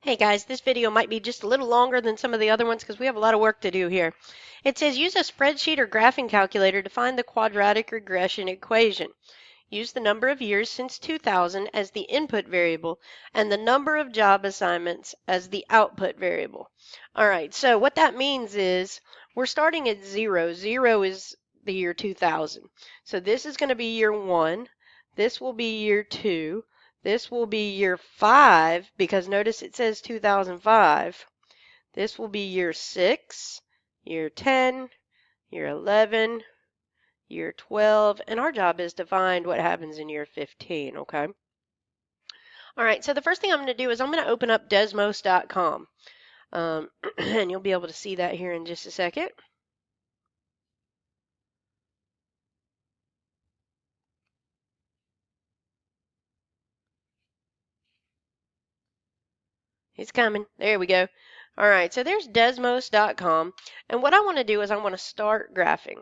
Hey guys, this video might be just a little longer than some of the other ones because we have a lot of work to do here. It says use a spreadsheet or graphing calculator to find the quadratic regression equation. Use the number of years since 2000 as the input variable and the number of job assignments as the output variable. All right, so what that means is we're starting at 0. 0 is the year 2000. So this is going to be year 1. This will be year 2. This will be year 5 because notice it says 2005. This will be year 6, year 10, year 11, year 12, and our job is to find what happens in year 15, okay? All right, so the first thing I'm going to do is I'm going to open up desmos.com, and you'll be able to see that here in just a second. It's coming. There we go. All right, so there's desmos.com, and what I want to do is I want to start graphing.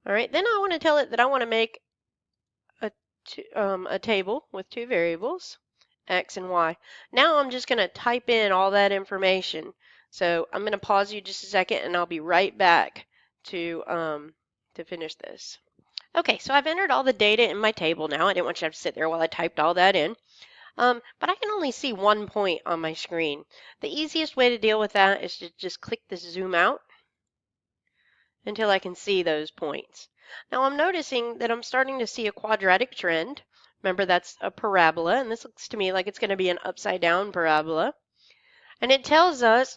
All right, then I want to tell it that I want to make a table with two variables, X and Y. Now I'm just going to type in all that information. So I'm going to pause you just a second and I'll be right back to finish this. Okay, so I've entered all the data in my table now. I didn't want you to have to sit there while I typed all that in. But I can only see one point on my screen. The easiest way to deal with that is to just click this zoom out until I can see those points. Now I'm noticing that I'm starting to see a quadratic trend. Remember, that's a parabola, and this looks to me like it's going to be an upside down parabola. And it tells us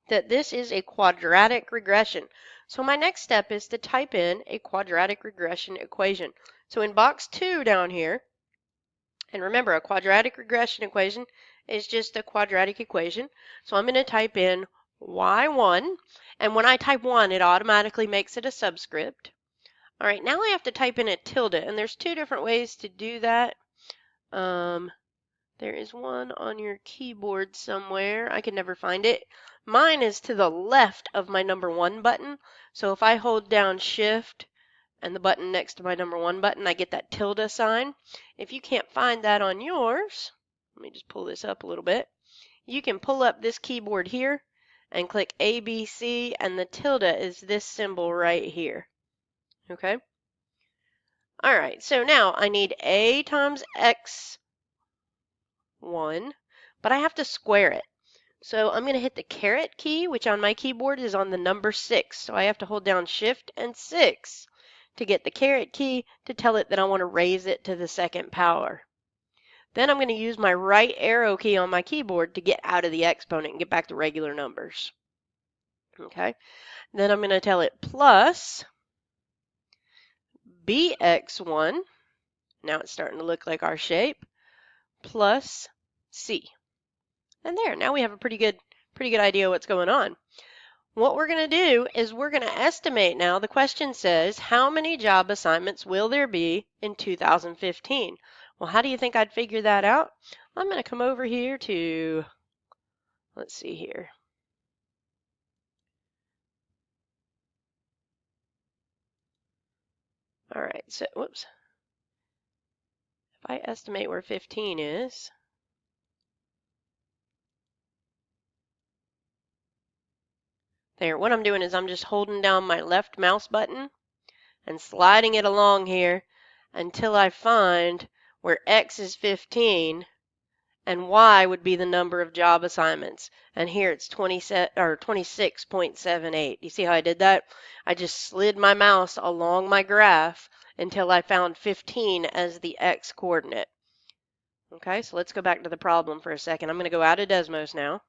that this is a quadratic regression. So my next step is to type in a quadratic regression equation. So in box 2 down here, and remember, a quadratic regression equation is just a quadratic equation. So I'm going to type in y1, and when I type 1, it automatically makes it a subscript. All right, now I have to type in a tilde, and there's two different ways to do that. There is one on your keyboard somewhere. I can never find it. Mine is to the left of my number 1 button. So if I hold down Shift and the button next to my number 1 button, I get that tilde sign. If you can't find that on yours, let me just pull this up a little bit. You can pull up this keyboard here and click ABC, and the tilde is this symbol right here. Okay? All right, so now I need A times X1, but I have to square it. So I'm going to hit the caret key, which on my keyboard is on the number 6. So I have to hold down Shift and 6 to get the caret key to tell it that I want to raise it to the second power. Then I'm going to use my right arrow key on my keyboard to get out of the exponent and get back to regular numbers. Okay. Then I'm going to tell it plus bx1. Now it's starting to look like our shape. Plus c. And there, now we have a pretty good idea what's going on. What we're going to do is we're going to estimate now. The question says, how many job assignments will there be in 2015? Well, how do you think I'd figure that out? I'm going to come over here to, let's see here. All right, so, whoops. If I estimate where 15 is, there, what I'm doing is I'm just holding down my left mouse button and sliding it along here until I find where X is 15 and Y would be the number of job assignments. And here it's 26.78. You see how I did that? I just slid my mouse along my graph until I found 15 as the X coordinate. Okay, so let's go back to the problem for a second. I'm going to go out of Desmos now.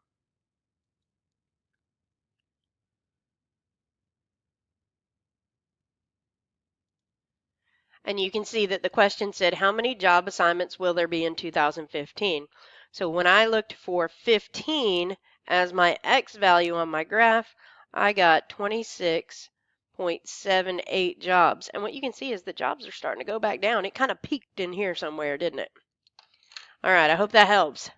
And you can see that the question said, how many job assignments will there be in 2015? So when I looked for 15 as my X value on my graph, I got 26.78 jobs. And what you can see is the jobs are starting to go back down. It kind of peaked in here somewhere, didn't it? All right, I hope that helps.